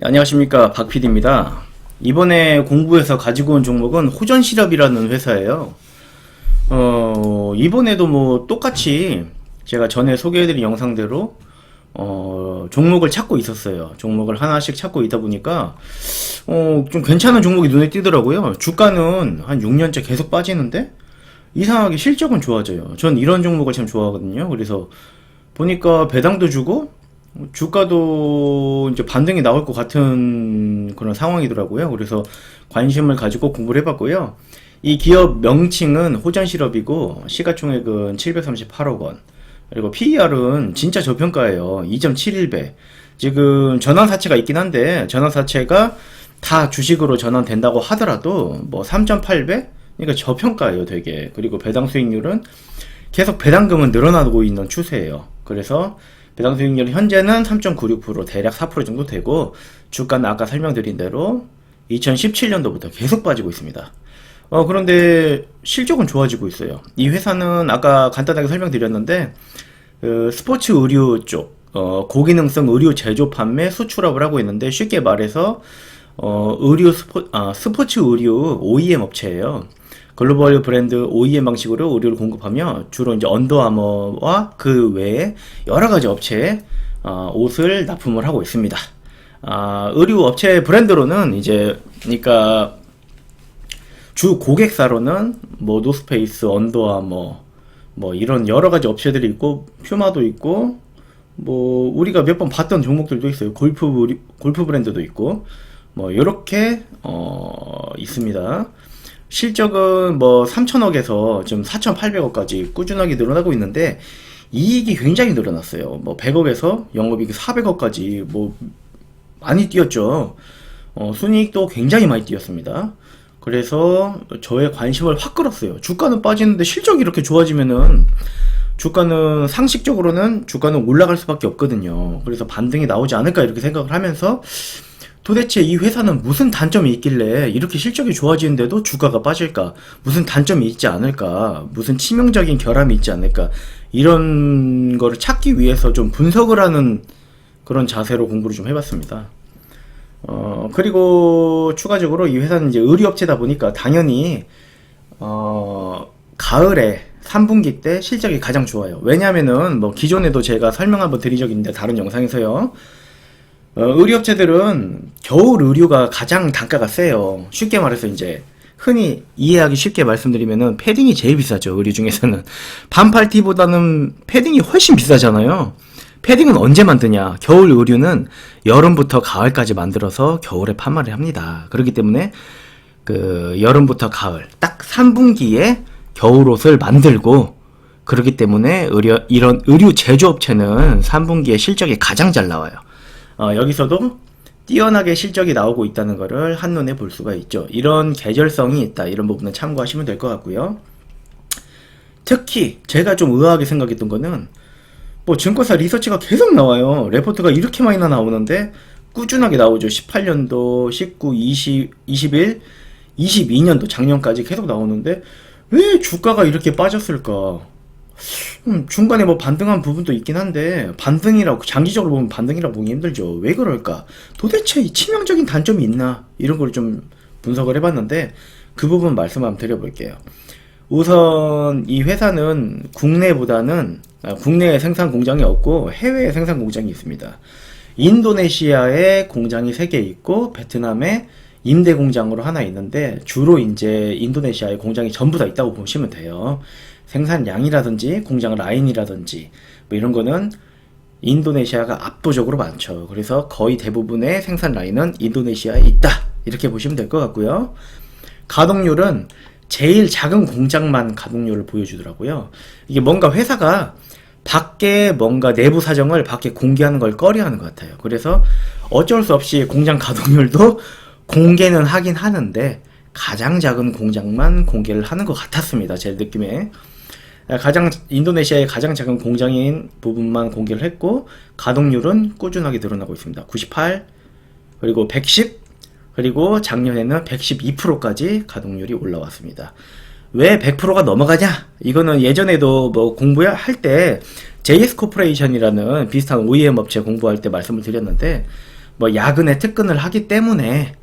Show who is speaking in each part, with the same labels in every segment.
Speaker 1: 안녕하십니까, 박 PD입니다. 이번에 공부해서 가지고 온 종목은 호전시럽이라는 회사예요. 이번에도 뭐 똑같이 제가 전에 소개해드린 영상대로 종목을 찾고 있었어요. 종목을 하나씩 찾고 있다 보니까 좀 괜찮은 종목이 눈에 띄더라고요. 주가는 한 6년째 계속 빠지는데 이상하게 실적은 좋아져요. 전 이런 종목을 참 좋아하거든요. 그래서 보니까 배당도 주고 주가도 이제 반등이 나올 것 같은 그런 상황이더라고요. 그래서 관심을 가지고 공부를 해봤고요. 이 기업 명칭은 호전시럽이고 시가총액은 738억 원. 그리고 PER은 진짜 저평가예요. 2.71배. 지금 전환사채가 있긴 한데 전환사채가 다 주식으로 전환된다고 하더라도 뭐 3.8배? 그러니까 저평가예요, 되게. 그리고 배당 수익률은 계속 배당금은 늘어나고 있는 추세예요. 그래서 배당 수익률 현재는 3.96% 대략 4% 정도 되고 주가는 아까 설명드린 대로 2017년도부터 계속 빠지고 있습니다. 그런데 실적은 좋아지고 있어요. 이 회사는 아까 간단하게 설명드렸는데 스포츠 의류 쪽 고기능성 의류 제조 판매 수출업을 하고 있는데 쉽게 말해서 스포츠 의류 OEM 업체예요. 글로벌 브랜드 OEM 방식으로 의류를 공급하며 주로 이제 언더아머와 그 외에 여러 가지 업체에 옷을 납품을 하고 있습니다. 의류 업체 브랜드로는 이제 그러니까 주 고객사로는 뭐 노스페이스, 언더아머 뭐 이런 여러 가지 업체들이 있고 퓨마도 있고 뭐 우리가 몇 번 봤던 종목들도 있어요. 골프 브랜드도 있고 뭐 이렇게 있습니다. 실적은 뭐 3천억에서 지금 4,800억까지 꾸준하게 늘어나고 있는데 이익이 굉장히 늘어났어요. 뭐 100억에서 영업이익 400억까지 뭐 많이 뛰었죠. 순이익도 굉장히 많이 뛰었습니다. 그래서 저의 관심을 확 끌었어요. 주가는 빠지는데 실적이 이렇게 좋아지면은 주가는 상식적으로는 주가는 올라갈 수밖에 없거든요. 그래서 반등이 나오지 않을까 이렇게 생각을 하면서 도대체 이 회사는 무슨 단점이 있길래 이렇게 실적이 좋아지는데도 주가가 빠질까? 무슨 단점이 있지 않을까? 무슨 치명적인 결함이 있지 않을까? 이런 거를 찾기 위해서 좀 분석을 하는 그런 자세로 공부를 좀 해봤습니다. 그리고 추가적으로 이 회사는 이제 의류업체다 보니까 당연히 가을에 3분기 때 실적이 가장 좋아요. 왜냐면은 뭐 기존에도 제가 설명 한번 드린 적이 있는데 다른 영상에서요. 의류업체들은 겨울 의류가 가장 단가가 세요. 쉽게 말해서 이제 흔히 이해하기 쉽게 말씀드리면은 패딩이 제일 비싸죠. 의류 중에서는 반팔티보다는 패딩이 훨씬 비싸잖아요. 패딩은 언제 만드냐? 겨울 의류는 여름부터 가을까지 만들어서 겨울에 판매를 합니다. 그렇기 때문에 그 여름부터 가을 딱 3분기에 겨울옷을 만들고 그렇기 때문에 이런 의류 제조업체는 3분기에 실적이 가장 잘 나와요. 여기서도 뛰어나게 실적이 나오고 있다는 것을 한눈에 볼 수가 있죠. 이런 계절성이 있다. 이런 부분은 참고하시면 될 것 같고요. 특히 제가 좀 의아하게 생각했던 거는 뭐 증권사 리서치가 계속 나와요. 레포트가 이렇게 많이 나오는데 꾸준하게 나오죠. 18년도, 19, 20, 21, 22년도 작년까지 계속 나오는데 왜 주가가 이렇게 빠졌을까? 중간에 뭐 반등한 부분도 있긴 한데 반등이라고 장기적으로 보면 반등이라고 보기 힘들죠. 왜 그럴까? 도대체 이 치명적인 단점이 있나? 이런 걸 좀 분석을 해봤는데 그 부분 말씀 한번 드려볼게요. 우선 이 회사는 국내에 생산 공장이 없고 해외에 생산 공장이 있습니다. 인도네시아에 공장이 3개 있고 베트남에 임대 공장으로 하나 있는데 주로 이제 인도네시아에 공장이 전부 다 있다고 보시면 돼요. 생산량이라든지 공장 라인이라든지 뭐 이런 거는 인도네시아가 압도적으로 많죠. 그래서 거의 대부분의 생산 라인은 인도네시아에 있다. 이렇게 보시면 될 것 같고요. 가동률은 제일 작은 공장만 가동률을 보여주더라고요. 이게 뭔가 회사가 밖에 뭔가 내부 사정을 밖에 공개하는 걸 꺼려하는 것 같아요. 그래서 어쩔 수 없이 공장 가동률도 공개는 하긴 하는데 가장 작은 공장만 공개를 하는 것 같았습니다. 제 느낌에. 인도네시아의 가장 작은 공장인 부분만 공개를 했고 가동률은 꾸준하게 늘어나고 있습니다. 98 그리고 110 그리고 작년에는 112%까지 가동률이 올라왔습니다. 왜 100%가 넘어가냐? 이거는 예전에도 뭐 공부할 때 JS 코퍼레이션이라는 비슷한 OEM 업체 공부할 때 말씀을 드렸는데 뭐 야근에 특근을 하기 때문에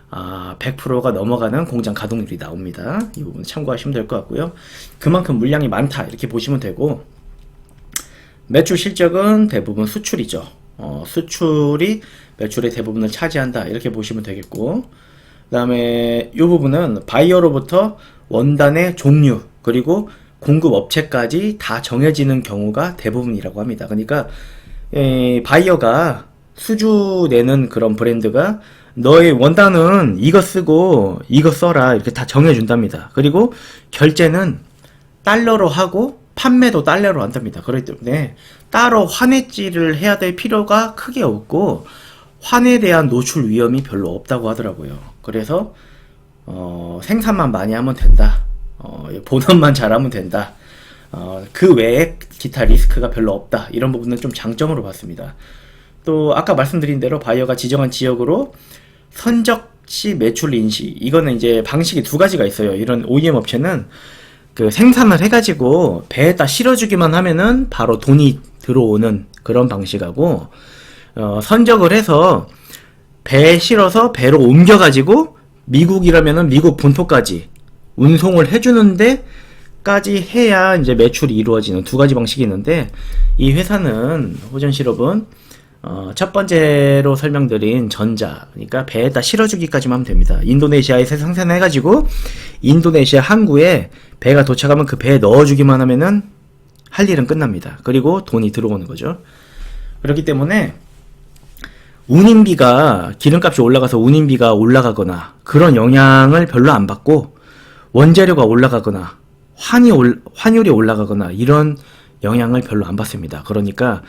Speaker 1: 100%가 넘어가는 공장 가동률이 나옵니다. 이 부분 참고하시면 될 것 같고요. 그만큼 물량이 많다 이렇게 보시면 되고, 매출 실적은 대부분 수출이죠. 수출이 매출의 대부분을 차지한다 이렇게 보시면 되겠고, 그 다음에 이 부분은 바이어로부터 원단의 종류 그리고 공급 업체까지 다 정해지는 경우가 대부분이라고 합니다. 그러니까 바이어가 수주 내는 그런 브랜드가 너의 원단은 이거 쓰고 이거 써라 이렇게 다 정해준답니다. 그리고 결제는 달러로 하고 판매도 달러로 한답니다. 그렇기 때문에 따로 환해지를 해야 될 필요가 크게 없고 환에 대한 노출 위험이 별로 없다고 하더라고요. 그래서 생산만 많이 하면 된다. 본업만 잘하면 된다. 그 외에 기타 리스크가 별로 없다. 이런 부분은 좀 장점으로 봤습니다. 또 아까 말씀드린 대로 바이어가 지정한 지역으로 선적시 매출 인시, 이거는 이제 방식이 두 가지가 있어요. 이런 OEM 업체는 그 생산을 해가지고 배에다 실어주기만 하면은 바로 돈이 들어오는 그런 방식하고, 선적을 해서 배에 실어서 배로 옮겨가지고 미국이라면은 미국 본토까지 운송을 해주는데 까지 해야 이제 매출이 이루어지는 두 가지 방식이 있는데, 이 회사는 호전실업은 첫 번째로 설명드린 전자, 그러니까 배에다 실어주기까지만 하면 됩니다. 인도네시아에서 생산해가지고 인도네시아 항구에 배가 도착하면 그 배에 넣어주기만 하면은 할 일은 끝납니다. 그리고 돈이 들어오는 거죠. 그렇기 때문에 운임비가, 기름값이 올라가서 운임비가 올라가거나 그런 영향을 별로 안 받고, 원재료가 올라가거나 환율이 올라가거나 이런 영향을 별로 안 받습니다. 그러니까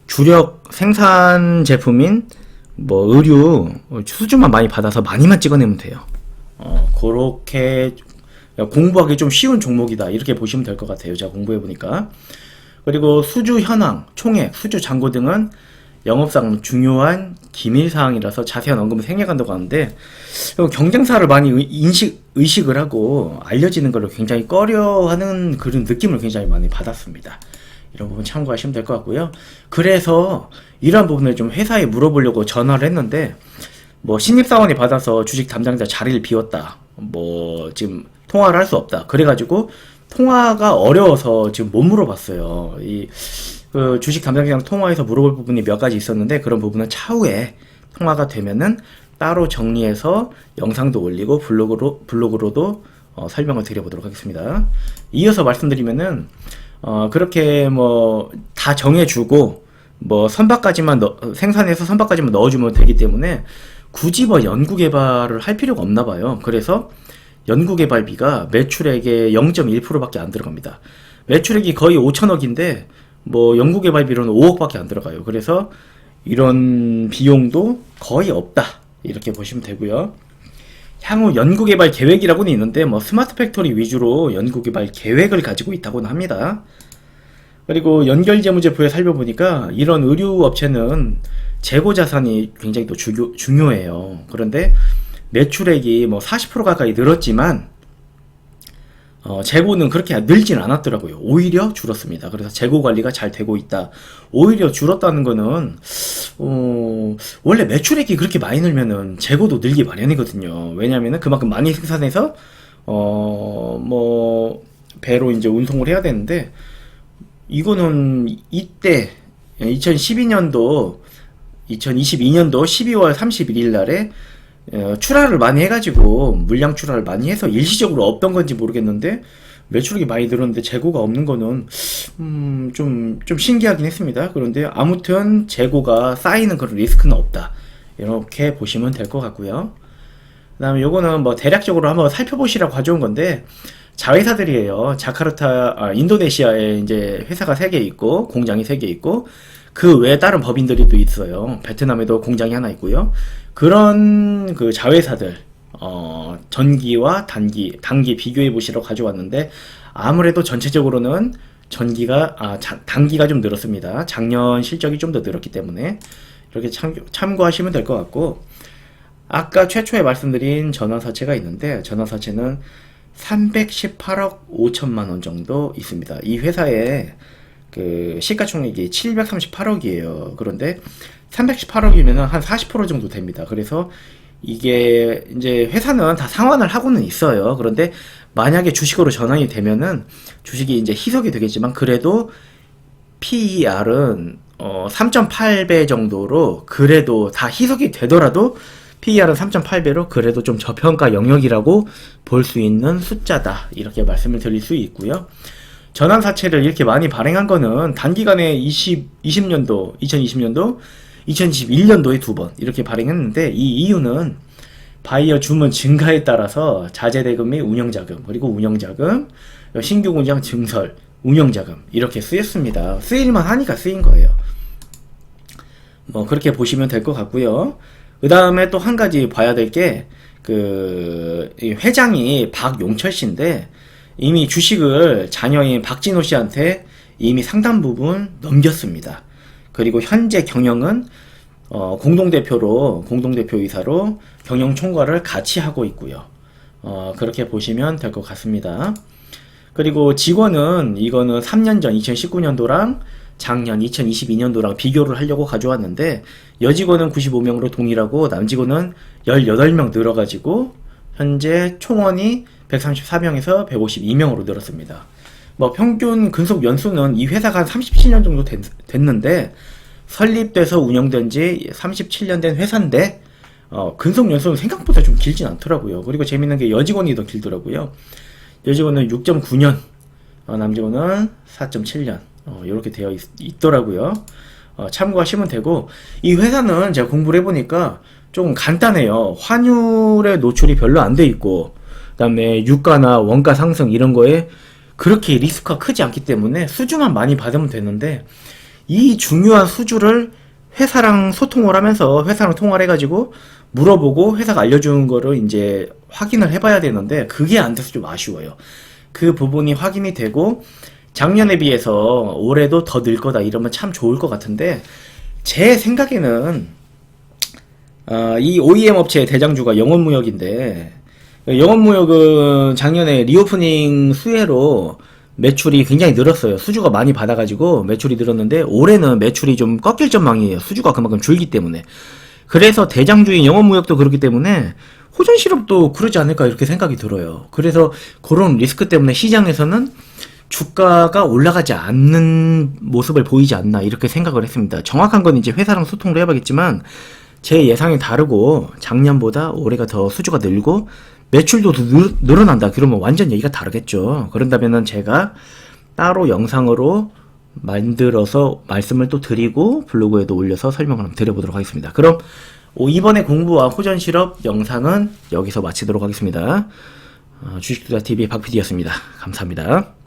Speaker 1: 주력 생산 제품인 뭐 의류 수주만 많이 받아서 많이만 찍어내면 돼요. 그렇게 공부하기 좀 쉬운 종목이다 이렇게 보시면 될 것 같아요. 제가 공부해보니까. 그리고 수주 현황, 총액, 수주 잔고 등은 영업상 중요한 기밀사항이라서 자세한 언급은 생략한다고 하는데, 경쟁사를 많이 의식을 하고 알려지는 것을 굉장히 꺼려하는 그런 느낌을 굉장히 많이 받았습니다. 이런 부분 참고하시면 될 것 같고요. 그래서 이러한 부분을 좀 회사에 물어보려고 전화를 했는데, 뭐 신입사원이 받아서 주식 담당자 자리를 비웠다, 뭐 지금 통화를 할 수 없다 그래가지고 통화가 어려워서 지금 못 물어봤어요. 그 주식 담당자랑 통화해서 물어볼 부분이 몇 가지 있었는데, 그런 부분은 차후에 통화가 되면은 따로 정리해서 영상도 올리고 블로그로도 설명을 드려보도록 하겠습니다. 이어서 말씀드리면은 그렇게 뭐 다 정해주고 뭐 생산해서 선박까지만 넣어주면 되기 때문에 굳이 뭐 연구개발을 할 필요가 없나 봐요. 그래서 연구개발비가 매출액의 0.1%밖에 안 들어갑니다. 매출액이 거의 5천억인데 뭐 연구개발비로는 5억밖에 안 들어가요. 그래서 이런 비용도 거의 없다 이렇게 보시면 되고요. 향후 연구개발 계획이라고는 있는데 뭐 스마트 팩토리 위주로 연구개발 계획을 가지고 있다고는 합니다. 그리고 연결재무제표에 살펴보니까 이런 의류업체는 재고자산이 굉장히 또 중요해요. 그런데 매출액이 뭐 40% 가까이 늘었지만 재고는 그렇게 늘진 않았더라고요. 오히려 줄었습니다. 그래서 재고 관리가 잘 되고 있다. 오히려 줄었다는 거는 원래 매출액이 그렇게 많이 늘면은 재고도 늘기 마련이거든요. 왜냐면은 그만큼 많이 생산해서 뭐 배로 이제 운송을 해야 되는데, 이거는 이때 2022년도 12월 31일 날에 출하를 많이 해가지고 물량 출하를 많이 해서 일시적으로 없던 건지 모르겠는데 매출액이 많이 늘었는데 재고가 없는 거는 좀 신기하긴 했습니다. 그런데 아무튼 재고가 쌓이는 그런 리스크는 없다 이렇게 보시면 될 것 같고요. 그 다음에 요거는 뭐 대략적으로 한번 살펴보시라고 가져온 건데, 자회사들이에요. 인도네시아에 이제 회사가 3개 있고 공장이 3개 있고 그 외에 다른 법인들이 또 있어요. 베트남에도 공장이 하나 있고요. 그런 그 자회사들 전기와 단기 비교해 보시라고 가져왔는데, 아무래도 전체적으로는 단기가 좀 늘었습니다. 작년 실적이 좀 더 늘었기 때문에 이렇게 참고하시면 될 것 같고, 아까 최초에 말씀드린 전환사채가 있는데, 전환사채는 318억 5천만 원 정도 있습니다. 이 회사의 그 시가총액이 738억이에요. 그런데 318억이면은 한 40% 정도 됩니다. 그래서 이게 이제 회사는 다 상환을 하고는 있어요. 그런데 만약에 주식으로 전환이 되면은 주식이 이제 희석이 되겠지만 그래도 PER은 3.8배 정도로 그래도 다 희석이 되더라도 PER은 3.8배로 그래도 좀 저평가 영역이라고 볼 수 있는 숫자다. 이렇게 말씀을 드릴 수 있고요. 전환사채를 이렇게 많이 발행한 거는 단기간에 20년도, 2020년도, 2021년도에 2번 이렇게 발행했는데 이 이유는 바이어 주문 증가에 따라서 자재대금 및 운영자금, 그리고 운영자금, 신규 공장 증설, 운영자금 이렇게 쓰였습니다. 쓰일만 하니까 쓰인 거예요. 뭐 그렇게 보시면 될 것 같고요. 그 다음에 또 한 가지 봐야 될 게 회장이 박용철 씨인데 이미 주식을 자녀인 박진호 씨한테 이미 상당 부분 넘겼습니다. 그리고 현재 경영은 공동대표이사로 경영 총괄을 같이 하고 있고요. 그렇게 보시면 될 것 같습니다. 그리고 직원은 이거는 3년 전 2019년도랑 작년 2022년도랑 비교를 하려고 가져왔는데 여직원은 95명으로 동일하고 남직원은 18명 늘어가지고 현재 총원이 134명에서 152명으로 늘었습니다. 뭐 평균 근속 연수는 이 회사가 한 37년 정도 됐는데 설립돼서 운영된 지 37년 된 회사인데 근속 연수는 생각보다 좀 길진 않더라고요. 그리고 재밌는 게 여직원이 더 길더라고요. 여직원은 6.9년, 남직원은 4.7년 이렇게 되어 있더라고요. 참고하시면 되고 이 회사는 제가 공부를 해보니까 좀 간단해요. 환율의 노출이 별로 안 돼 있고 그 다음에 유가나 원가 상승 이런 거에 그렇게 리스크가 크지 않기 때문에 수주만 많이 받으면 되는데 이 중요한 수주를 회사랑 소통을 하면서 회사랑 통화를 해가지고 물어보고 회사가 알려주는 거를 이제 확인을 해봐야 되는데 그게 안 돼서 좀 아쉬워요. 그 부분이 확인이 되고 작년에 비해서 올해도 더 늘 거다 이러면 참 좋을 것 같은데 제 생각에는 이 OEM 업체의 대장주가 영원무역인데 영원무역은 작년에 리오프닝 수혜로 매출이 굉장히 늘었어요. 수주가 많이 받아가지고 매출이 늘었는데 올해는 매출이 좀 꺾일 전망이에요. 수주가 그만큼 줄기 때문에. 그래서 대장주인 영원무역도 그렇기 때문에 호전실업도 그러지 않을까 이렇게 생각이 들어요. 그래서 그런 리스크 때문에 시장에서는 주가가 올라가지 않는 모습을 보이지 않나 이렇게 생각을 했습니다. 정확한 건 이제 회사랑 소통을 해봐야겠지만 제 예상이 다르고 작년보다 올해가 더 수주가 늘고 매출도 더 늘어난다. 그러면 완전 얘기가 다르겠죠. 그런다면은 제가 따로 영상으로 만들어서 말씀을 또 드리고 블로그에도 올려서 설명을 한번 드려보도록 하겠습니다. 그럼 이번에 공부와 호전 실업 영상은 여기서 마치도록 하겠습니다. 주식투자TV 박PD였습니다. 감사합니다.